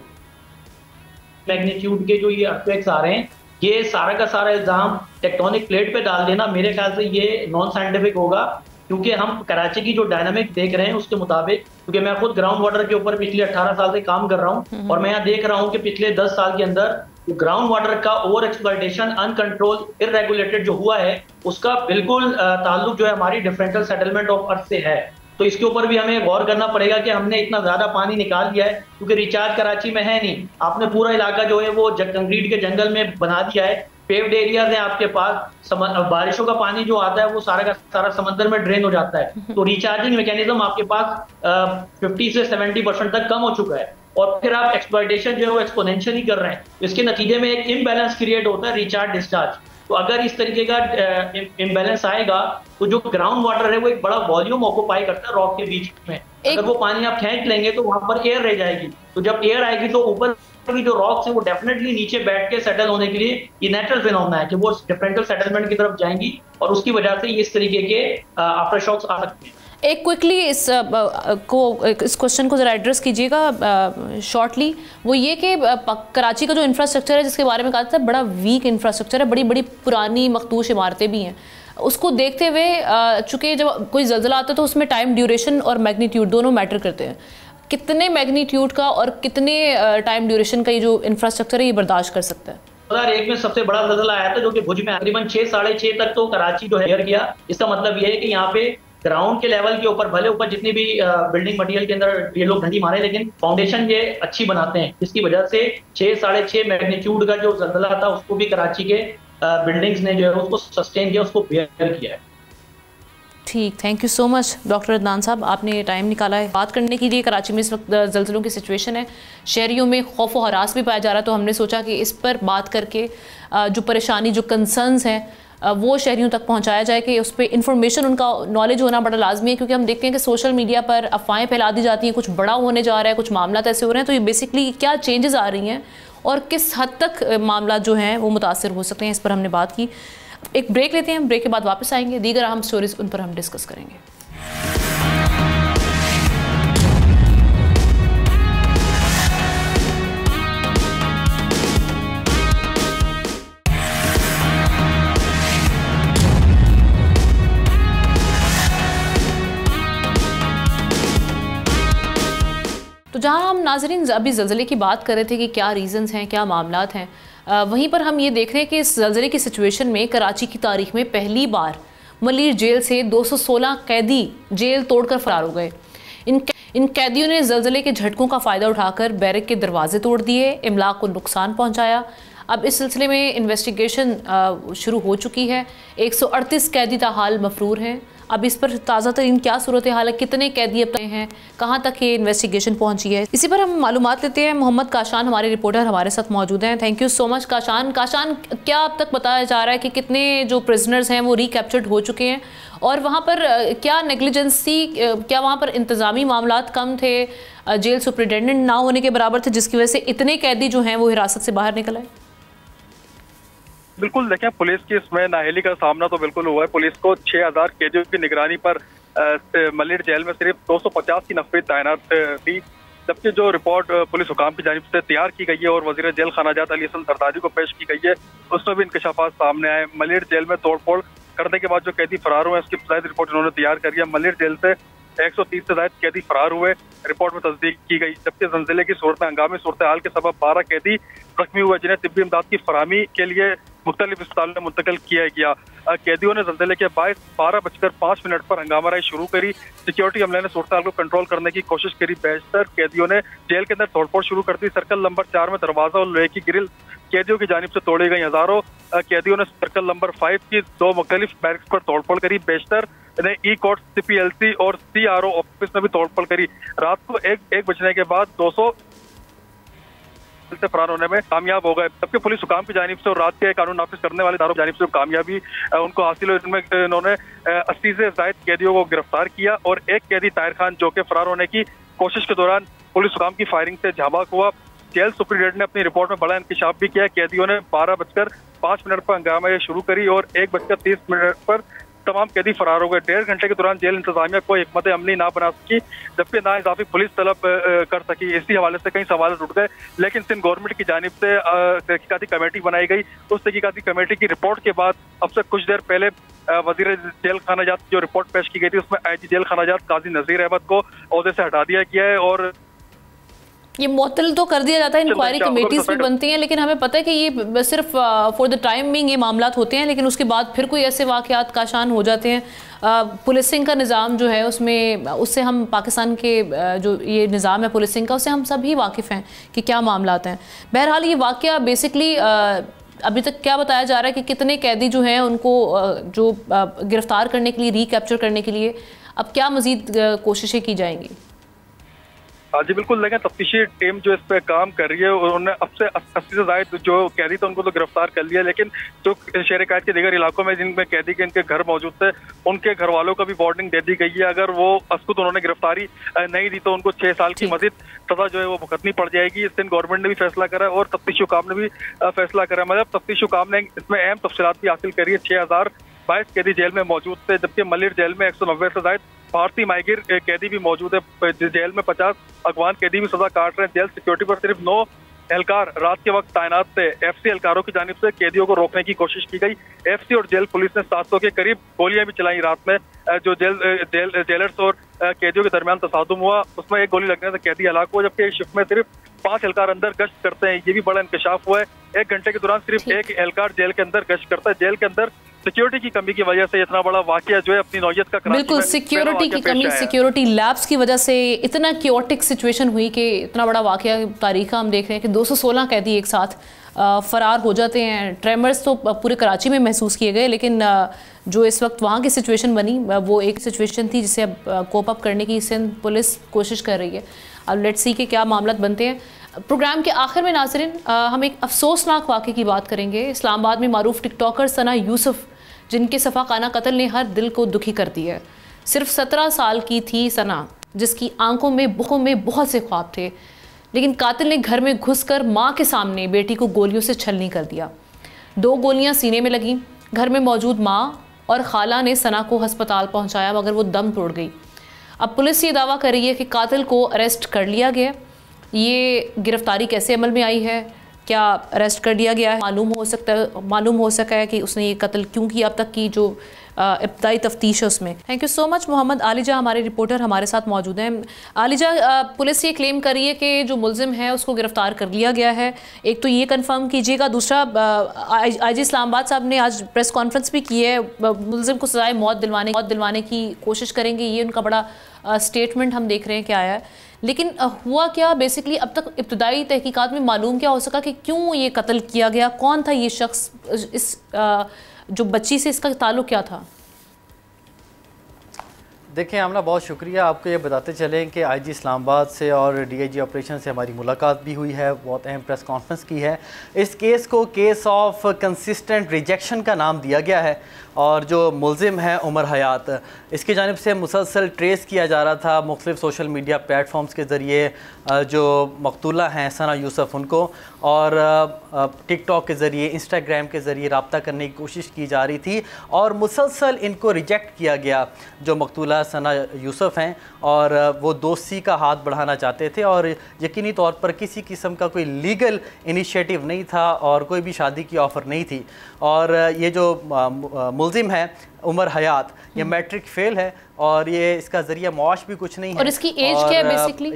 मैग्नीट्यूड के जो ये अर्थक्वेक्स आ रहे हैं, ये सारा का सारा इल्जाम टेक्टोनिक प्लेट पे डाल देना मेरे ख्याल से ये नॉन साइंटिफिक होगा, क्योंकि हम कराची की जो डायनामिक देख रहे हैं उसके मुताबिक, क्योंकि मैं खुद ग्राउंड वाटर के ऊपर पिछले 18 साल से काम कर रहा हूँ और मैं यहाँ देख रहा हूँ कि पिछले 10 साल के अंदर ग्राउंड वाटर का ओवर एक्सप्लॉयटेशन, अनकंट्रोल, इररेगुलेटेड जो हुआ है उसका बिल्कुल ताल्लुक जो है हमारी डिफरेंशियल सेटलमेंट ऑफ अर्थ से है। तो इसके ऊपर भी हमें गौर करना पड़ेगा कि हमने इतना ज्यादा पानी निकाल दिया है, क्योंकि रिचार्ज कराची में है नहीं, आपने पूरा इलाका जो है वो कंक्रीट के जंगल में बना दिया है, पेव्ड एरियाज हैं आपके पास, बारिशों का पानी जो आता है वो सारा का सारा समंदर में ड्रेन हो जाता है, तो रिचार्जिंग मैकेनिज्म आपके पास 50 से 70% तक कम हो चुका है, और फिर आप एक्सप्लॉयटेशन जो है वो एक्सपोनेंशियली कर रहे हैं। इसके नतीजे में एक इम्बैलेंस क्रिएट होता है रिचार्ज डिस्चार्ज। तो अगर इस तरीके का इम्बैलेंस आएगा तो जो ग्राउंड वाटर है वो एक बड़ा वॉल्यूम ऑक्यूपाई करता है रॉक के बीच में, अगर वो पानी आप खींच लेंगे तो वहां पर एयर रह जाएगी, तो जब एयर आएगी तो ऊपर की जो रॉक्स है वो डेफिनेटली नीचे बैठ के सेटल होने के लिए ये नेचुरल फिनोमेना है कि वो डिफरेंशियल सेटलमेंट की तरफ जाएंगी और उसकी वजह से इस तरीके के आफ्टर शॉक्स आ सकते हैं। एक क्विकली इस क्वेश्चन को ज़रा एड्रेस कीजिएगा शॉर्टली, वो ये कि कराची का जो इंफ्रास्ट्रक्चर है जिसके बारे में कहा था बड़ा वीक इंफ्रास्ट्रक्चर है, बड़ी बड़ी पुरानी मखदूश इमारतें भी हैं, उसको देखते हुए चूँकि जब कोई ज़ल्ज़ला आता है तो उसमें टाइम ड्यूरेशन और मैग्नीट्यूड दोनों मैटर करते हैं, कितने मैग्नीट्यूड का और कितने टाइम ड्यूरेशन का ये जो इंफ्रास्ट्रक्चर है ये बर्दाश्त कर सकता है? 2001 में सबसे बड़ा ज़ल्ज़ला आया था जो कि भुज में तकरीबन 6-6.5 तक तो कराची जो है किया। इसका मतलब ये है कि यहाँ पे ग्राउंड के लेवल के ऊपर भले ऊपर जितनी भी बिल्डिंग मटेरियल के अंदर ये लोग नहीं मारे, लेकिन फाउंडेशन ये अच्छी बनाते हैं, जिसकी वजह से 6-6.5 मैग्नीट्यूड का जो ज़ल्ज़ला था उसको भी कराची के बिल्डिंग्स ने जो है उसको सस्टेन किया, उसको बेयर किया है। ठीक, thank you so much doctor Adnan साहब, आपने टाइम निकाला है बात करने के लिए। कराची में इस वक्त ज़ल्ज़लों की सिचुएशन है, शहरियों में खौफ व हरास भी पाया जा रहा है, तो हमने सोचा कि इस पर बात करके जो परेशानी, जो कंसर्न्स हैं वो शहरियों तक पहुंचाया जाए कि उस पर इंफॉर्मेशन, उनका नॉलेज होना बड़ा लाजमी है, क्योंकि हम देखते हैं कि सोशल मीडिया पर अफवाहें फैला दी जाती हैं, कुछ बड़ा होने जा रहा है, कुछ मामला ऐसे हो रहे हैं, तो ये बेसिकली क्या चेंजेस आ रही हैं और किस हद तक मामला जो हैं वो मुतासर हो सकते हैं, इस पर हमने बात की। एक ब्रेक लेते हैं, ब्रेक के बाद वापस आएंगे, दीगर अहम स्टोरीज उन पर हम डिस्कस करेंगे। तो जहां हम नाज़रीन अभी ज़ल्ज़ले की बात कर रहे थे कि क्या रीज़न्स हैं, क्या मामलात हैं, वहीं पर हम ये देख रहे हैं कि इस ज़ल्ज़ले की सिचुएशन में कराची की तारीख में पहली बार मलीर जेल से 216 कैदी जेल तोड़कर फरार हो गए। इन कैदियों ने ज़ल्ज़ले के झटकों का फ़ायदा उठाकर बैरक के दरवाजे तोड़ दिए, इमलाक को नुकसान पहुँचाया। अब इस सिलसिले में इन्वेस्टिगेशन शुरू हो चुकी है, 138 कैदी ताहाल मफरूर हैं। अब इस पर ताज़ा तरीन क्या सूरत हाल है, कितने कैदी अब तक हैं, कहाँ तक ये इन्वेस्टिगेशन पहुँची है, इसी पर हम मालूमात लेते हैं। मोहम्मद काशान हमारे रिपोर्टर हमारे साथ मौजूद हैं। Thank you so much Kashan. क्या अब तक बताया जा रहा है कि कितने जो प्रिजनर्स हैं वो रिकैप्चर्ड हो चुके हैं, और वहाँ पर क्या नेग्लिजेंसी, क्या वहाँ पर इंतज़ामी मामलात कम थे, जेल सुपरिटेंडेंट ना होने के बराबर थे, जिसकी वजह से इतने कैदी जो हैं वो हिरासत से बाहर निकल आए? बिल्कुल, देखें, पुलिस की इसमें नाअहली का सामना तो बिल्कुल हुआ है। पुलिस को 6000 कैदियों की निगरानी पर मलिर जेल में सिर्फ 250 की नफरी तैनात थी, जबकि जो रिपोर्ट पुलिस हुकाम की जानिब से तैयार की गई है और वजीर जेल खानाजात अली हसन सरदारी को पेश की गई है, उसमें भी इंकशाफात सामने आए। मलिर जेल में तोड़फोड़ करने के बाद जो कैदी फरार हुए उसकी ज़ायद रिपोर्ट उन्होंने तैयार करी है। मलिर जेल से 130 से ज़ायद कैदी फरार हुए, रिपोर्ट में तस्दीक की गई, जबकि ज़ल्ज़ले की सूरत में हंगामी सूरत हाल के सबब 12 कैदी जख्मी हुए, जिन्हें तिब्बी इमदाद की फराहमी के लिए मुख्तलिफ अस्पतालों में मुंतकिल किया गया। कैदियों ने ज़ल्ज़ले के 12:05 पर हंगामाराई शुरू करी। सिक्योरिटी अमले ने सूरत हाल को कंट्रोल करने की कोशिश करी। बेशतर कैदियों ने जेल के अंदर तोड़फोड़ शुरू कर दी। सर्कल नंबर 4 में दरवाजा और लोहे की ग्रिल कैदियों की जानिब से तोड़ी गई। हजारों कैदियों ने सर्कल नंबर 5 की 2 मुख्तलिफ बैरक्स पर तोड़फोड़ करी। बेशतर ने ई कोर्ट, CPLC और CRO ऑफिस में भी तोड़फोड़ करी। रात को 1 बजने के बाद 200 से फरार होने में कामयाब हो गए, जबकि पुलिस हुकाम की जानिब से और रात के कानून नाफिज करने वाले इदारों की जानिब से कामयाबी उनको हासिल हुई। इनमें इन्होंने 80 से ज़ायद कैदियों को गिरफ्तार किया और एक कैदी ताहिर खान, जो कि फरार होने की कोशिश के दौरान पुलिस हुकाम की फायरिंग से झाबाक हुआ। जेल सुपरिटेंडेंट ने अपनी रिपोर्ट में बड़ा इंकशाफ भी किया। कैदियों ने 12:05 पर हंगामा शुरू करी और 1:30 पर तमाम कैदी फरार हो गए। 1.5 घंटे के दौरान जेल इंतजामिया कोई हिकमत अमली ना बना सकी, जबकि ना इजाफी पुलिस तलब कर सकी। इसी हवाले से कई सवाल उठ गए, लेकिन सिंध गवर्नमेंट की जानिब से तहकीकाती कमेटी बनाई गई। उस तहकीकाती कमेटी की रिपोर्ट के बाद अब से कुछ देर पहले वजीर जेल खानाजात की जो रिपोर्ट पेश की गई थी, उसमें IG जेल खानाजात काजी नजीर अहमद को ओहदे से हटा दिया गया है। और ये मुअत्तल तो कर दिया जाता है, इंक्वायरी कमेटीज भी बनती हैं, लेकिन हमें पता है कि ये सिर्फ फॉर द टाइम बिंग ये मामलात होते हैं, लेकिन उसके बाद फिर कोई ऐसे वाक़यात काशान हो जाते हैं। पुलिसिंग का निज़ाम जो है उसमें, उससे हम पाकिस्तान के जो ये निज़ाम है पुलिसिंग का, उससे हम सभी वाकिफ़ हैं कि क्या मामलात हैं। बहरहाल ये वाक़या बेसिकली अभी तक क्या बताया जा रहा है कि कितने कैदी जो हैं उनको जो गिरफ्तार करने के लिए, रिकैप्चर करने के लिए अब क्या मज़ीद कोशिशें की जाएंगी? हाँ जी बिल्कुल, लेकिन तफ्तीशी टीम जो इस पे काम कर रही है, उन्होंने अब से 80 से ज़ायद जो कैदी थे उनको तो गिरफ्तार कर लिया, लेकिन जो शहर कैद के दीगर इलाकों में जिनमें कैदी के इनके घर मौजूद थे, उनके घर वालों को भी वार्निंग दे दी गई है। अगर वो खुद उन्होंने गिरफ्तारी नहीं दी तो उनको 6 साल की मजीद सजा जो है वो भुगतनी पड़ जाएगी। सिंध गवर्नमेंट ने भी फैसला करा है और तफ्तीशी हुकाम ने भी फैसला करा। मतलब तफ्तीशी हुकाम ने इसमें अहम तफसीलात भी हासिल करी है। 6022 कैदी जेल में मौजूद थे, जबकि मलिर जेल में 190 से ज़ायद भारतीय माहिर कैदी भी मौजूद है। जेल में 50 अफगान कैदी भी सजा काट रहे हैं। जेल सिक्योरिटी पर सिर्फ 9 एहलकार रात के वक्त तैनात थे। FC एहलकारों की जानिब से कैदियों को रोकने की कोशिश की गई। FC और जेल पुलिस ने 700 के करीब गोलियां भी चलाई रात में। जो जेलर्स और कैदियों के दरमियान तसादुम हुआ, उसमें एक गोली लगने से कैदी हलाक हुआ, जबकि एक शिफ्ट में सिर्फ 5 एहलकार अंदर गश्त करते हैं। ये भी बड़ा इंकशाफ हुआ है। 1 घंटे के दौरान सिर्फ एक एहलकार जेल के अंदर गश्त करता है। जेल के अंदर सिक्योरिटी की कमी की वजह से इतना बड़ा वाकया जो है अपनी नौयत का बिल्कुल सिक्योरिटी की कमी, सिक्योरिटी लैब्स की वजह से इतना क्योटिक सिचुएशन हुई कि इतना बड़ा वाकया तारीख का हम देख रहे हैं कि 216 कैदी एक साथ फरार हो जाते हैं। ट्रेमर्स तो पूरे कराची में महसूस किए गए, लेकिन जो इस वक्त वहाँ की सिचुएशन बनी वो एक सिचुएशन थी जिसे अब कोप अप करने की सिंध पुलिस कोशिश कर रही है। अब लेट्स सी के क्या मामला बनते हैं। प्रोग्राम के आखिर में नाज़रीन हम एक अफसोसनाक वाक़े की बात करेंगे। इस्लामाबाद में मारूफ टिकटॉकर सना यूसुफ, जिनके सफ़ाकाना कत्ल ने हर दिल को दुखी कर दिया है। सिर्फ 17 साल की थी सना, जिसकी आंखों में बुखों में बहुत से ख्वाब थे, लेकिन कातिल ने घर में घुसकर माँ के सामने बेटी को गोलियों से छलनी कर दिया। 2 गोलियां सीने में लगीं। घर में मौजूद माँ और खाला ने सना को अस्पताल पहुँचाया, मगर वो दम तोड़ गई। अब पुलिस ये दावा कर रही है कि कातिल को अरेस्ट कर लिया गया। ये गिरफ्तारी कैसे अमल में आई है, क्या अरेस्ट कर लिया गया है, मालूम हो सका है कि उसने ये कत्ल क्यों किया, अब तक की जो इब्तदाई तफ्तीश है उसमें। Thank you so much. Mohammad Alija हमारे रिपोर्टर हमारे साथ मौजूद हैं। आलिजा, पुलिस ये क्लेम कर रही है कि जो मुलजिम है उसको गिरफ्तार कर लिया गया है, एक तो ये कंफर्म कीजिएगा। दूसरा, IG इस्लामाबाद साहब ने आज प्रेस कॉन्फ्रेंस भी की है, मुलजिम को सजाए मौत दिलवाने की कोशिश करेंगे, ये उनका बड़ा स्टेटमेंट हम देख रहे हैं क्या आया है। लेकिन हुआ क्या बेसिकली, अब तक इब्तदाई तहकीकात में मालूम क्या हो सका कि क्यों ये कत्ल किया गया, कौन था ये शख्स, इस जो बच्ची से इसका ताल्लुक क्या था? देखिए आमना, बहुत शुक्रिया। आपको ये बताते चलें कि IG इस्लामाबाद से और DIG ऑपरेशन से हमारी मुलाकात भी हुई है, बहुत अहम प्रेस कॉन्फ्रेंस की है। इस केस को केस ऑफ कंसिस्टेंट रिजेक्शन का नाम दिया गया है, और जो मुलजिम है उमर हयात, इसकी जानिब से मुसलसल ट्रेस किया जा रहा था मुख्तलिफ सोशल मीडिया प्लेटफॉर्म्स के ज़रिए जो मकतूला हैं सना यूसुफ उनको, और टिकटॉक के ज़रिए, इंस्टाग्राम के ज़रिए रब्ता करने की कोशिश की जा रही थी, और मुसलसल इनको रिजेक्ट किया गया जो मकतूला सना यूसुफ हैं, और वो दोस्ती का हाथ बढ़ाना चाहते थे, और यकीनी तौर पर किसी किस्म का कोई लीगल इनिशिएटिव नहीं था और कोई भी शादी की ऑफ़र नहीं थी। और ये जो मुलजिम है उमर हयात, ये मैट्रिक फेल है और ये इसका ज़रिया मुआश भी कुछ नहीं है। और इसकी एज क्या है बेसिकली?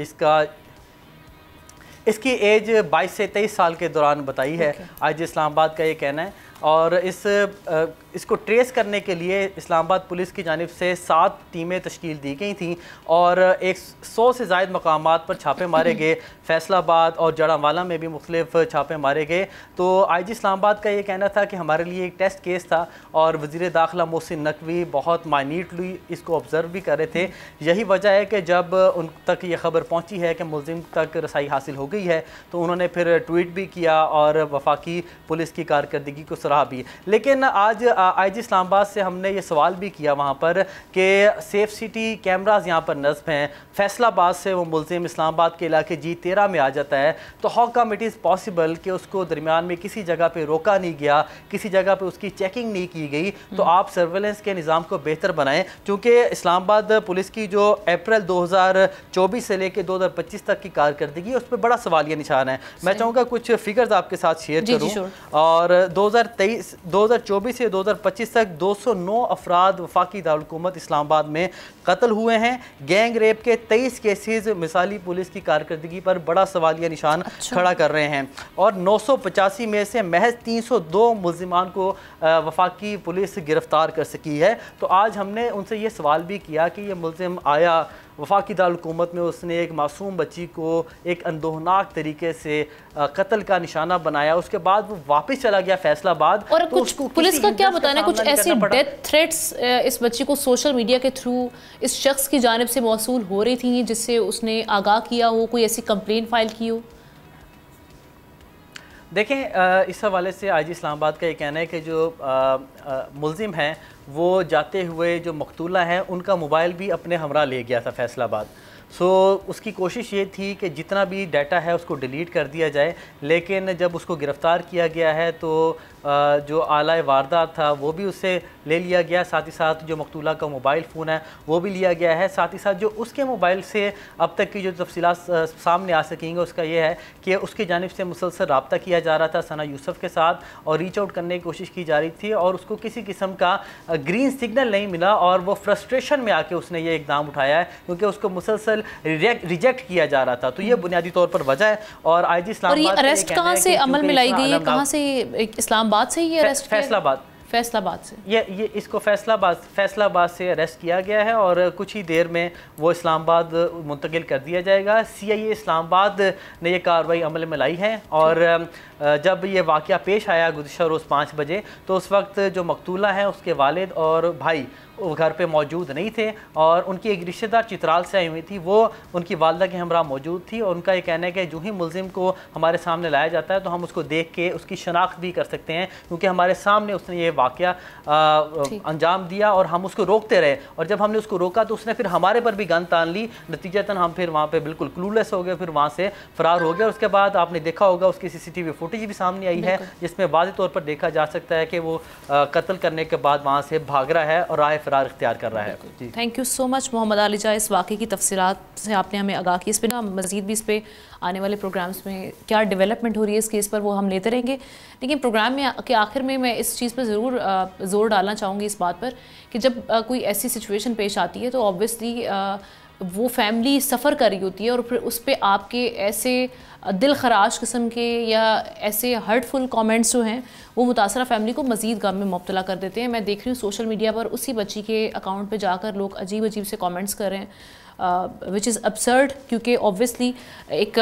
इसकी एज 22 से 23 साल के दौरान बताई है। IG इस्लामाबाद का ये कहना है। और इसको ट्रेस करने के लिए इस्लामाबाद पुलिस की जानिब से 7 टीमें तश्कील दी गई थी और 100 से ज़ायद मकामात पर छापे मारे गए। फैसलाबाद और जड़ावाला में भी मुख्तलिफ छापे मारे गए। तो IG इस्लामाबाद का ये कहना था कि हमारे लिए एक टेस्ट केस था और वज़ीर दाखिला मोहसिन नकवी बहुत माइन्यूटली इसको ऑब्ज़र्व भी कर रहे थे। यही वजह है कि जब उन तक ये खबर पहुँची है कि मुलजिम तक रसाई हासिल हो गई है तो उन्होंने फिर ट्वीट भी किया और वफाकी पुलिस की कारकर्दगी को रहा भी। लेकिन आज IG इस्लामाबाद से हमने ये सवाल भी किया वहाँ पर कि सेफ सिटी कैमराज यहाँ पर नस्ब हैं, फैसलाबाद से वो मुलजिम इस्लामाबाद के इलाके G13 में आ जाता है, तो how come it is possible कि उसको दरमियान में किसी जगह पे रोका नहीं गया, किसी जगह पे उसकी चेकिंग नहीं की गई। तो आप सर्वेलेंस के निज़ाम को बेहतर बनाएं, क्योंकि इस्लामाबाद पुलिस की जो अप्रैल 2024 से लेकर 2025 तक की कारकर्दगी है उस पर बड़ा सवालिया निशान है। मैं चाहूँगा कुछ फिगर्स आपके साथ शेयर करूँ। और 2024 से 2025 तक 209 अफराद वफाकी दारुल-हुकूमत इस्लामाबाद में कत्ल हुए हैं। गैंग रेप के 23 केसेस मिसाली पुलिस की कारकर्दगी पर बड़ा सवालिया निशान खड़ा कर रहे हैं। और 985 में से महज 302 मुल्जिमान को वफाकी पुलिस गिरफ्तार कर सकी है। तो आज हमने उनसे ये सवाल भी किया कि ये मुल्जिम आया वफाकी दारुल-हुकूमत में, उसने एक मासूम बच्ची को एक अंदोहनाक तरीके से कत्ल का निशाना बनाया, उसके बाद वो वापस चला गया फैसलाबाद। और तो कुछ पुलिस का क्या बताना, कुछ ऐसी डेथ थ्रेट्स इस बच्ची को सोशल मीडिया के थ्रू इस शख्स की जानिब से मौसूल हो रही थी जिससे उसने आगाह किया हो, कोई ऐसी कंप्लेन फाइल की हो? देखें, इस हवाले से IG इस्लामाबाद का ये कहना है कि जो मुल्जिम हैं वो जाते हुए जो मकतूला है उनका मोबाइल भी अपने हमरा ले गया था फैसलाबाद। उसकी कोशिश ये थी कि जितना भी डाटा है उसको डिलीट कर दिया जाए, लेकिन जब उसको गिरफ़्तार किया गया है तो जो आला वारदात था वो भी उससे ले लिया गया, साथ ही साथ जो मकतूला का मोबाइल फ़ोन है वो भी लिया गया है। साथ ही साथ जो उसके मोबाइल से अब तक की जो तफसीलात सामने आ सकेंगे उसका ये है कि उसकी जानिब से मुसलसल रब्ता किया जा रहा था सना यूसुफ के साथ और रीच आउट करने की कोशिश की जा रही थी और उसको किसी किस्म का ग्रीन सिग्नल नहीं मिला और वो फ्रस्ट्रेशन में आके उसने ये इकदाम उठाया है, क्योंकि उसको मुसलसल रिजेक्ट किया जा रहा था। तो ये बुनियादी तौर पर वजह है। और IG इस्लामाबाद, और ये अरेस्ट कहाँ से अमल में लाई गई है, कहाँ से? इस्लामाबाद से ये अरेस्ट? फैसलाबाद से ये इसको फैसलाबाद से अरेस्ट किया गया है और कुछ ही देर में वो इस्लामाबाद मुंतकिल कर दिया जाएगा। CIA इस्लामाबाद ने ये कार्रवाई अमल में लाई है और जब ये वाक़या पेश आया गुज़िश्ता रोज़ 5 बजे, तो उस वक्त जो मकतूला है उसके वालिद और भाई वो घर पे मौजूद नहीं थे और उनकी एक रिश्तेदार चित्राल से आई हुई थी, वो उनकी वालदा के हमरा मौजूद थी और उनका ये कहना है कि जो ही मुल्जिम को हमारे सामने लाया जाता है तो हम उसको देख के उसकी शनाख्त भी कर सकते हैं, क्योंकि हमारे सामने उसने ये वाक़या अंजाम दिया और हम उसको रोकते रहे और जब हमने उसको रोका तो उसने फिर हमारे पर भी गन तान ली। नतीजतन हम फिर वहाँ पर बिल्कुल क्लूलेस हो गए, फिर वहाँ से फ़रार हो गया। उसके बाद आपने देखा होगा उसकी CCTV फुटेज भी सामने आई है जिसमें वाज़ेह तौर पर देखा जा सकता है कि वो कत्ल करने के बाद वहाँ से भाग रहा है और राह फरार इख्तियार कर रहा है। Thank you so much Mohammad Ali जा, इस वाक़े की तफसीलात से आपने हमें आगाह की। इस पर मज़ीद भी इस पर आने वाले प्रोग्राम्स में क्या डेवलपमेंट हो रही है इस केस पर वो हम लेते रहेंगे। लेकिन प्रोग्राम में के आखिर में मैं इस चीज़ पर ज़रूर ज़ोर डालना चाहूँगी इस बात पर कि जब कोई ऐसी सिचुएशन पेश आती है तो ऑब्वियसली वो फैमिली सफ़र कर रही होती है और फिर उस पर आपके ऐसे दिल खराश किस्म के या ऐसे हर्टफुल कमेंट्स जो हैं वो मुतासरा फैमिली को मज़ीद गम में मुब्तला कर देते हैं। मैं देख रही हूँ सोशल मीडिया पर उसी बच्ची के अकाउंट पे जाकर लोग अजीब अजीब से कमेंट्स कर रहे हैं, विच इज़ absurd, क्योंकि ऑब्वियसली एक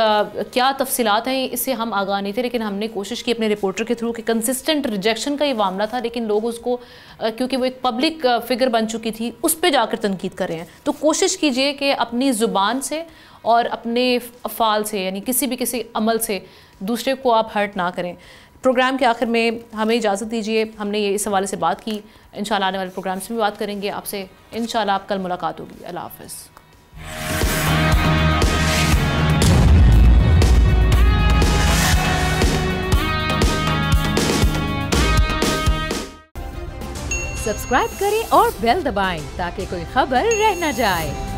क्या तफसीलात हैं इससे हम आगाह नहीं थे, लेकिन हमने कोशिश की अपने रिपोर्टर के थ्रू कि कंसिस्टेंट रिजेक्शन का ये मामला था, लेकिन लोग उसको क्योंकि वो एक पब्लिक फिगर बन चुकी थी उस पर जाकर तनकीद कर रहे हैं। तो कोशिश कीजिए कि अपनी ज़ुबान से और अपने अफ़ाल से, यानी किसी अमल से दूसरे को आप हर्ट ना करें। प्रोग्राम के आखिर में हमें इजाज़त दीजिए, हमने ये इस हवाले से बात की, इंशाल्लाह आने वाले प्रोग्राम्स में भी बात करेंगे आपसे, इंशाल्लाह आप कल मुलाकात होगी। अल्लाह हाफ़िज़। सब्सक्राइब करें और बेल दबाएं ताकि कोई खबर रह न जाए।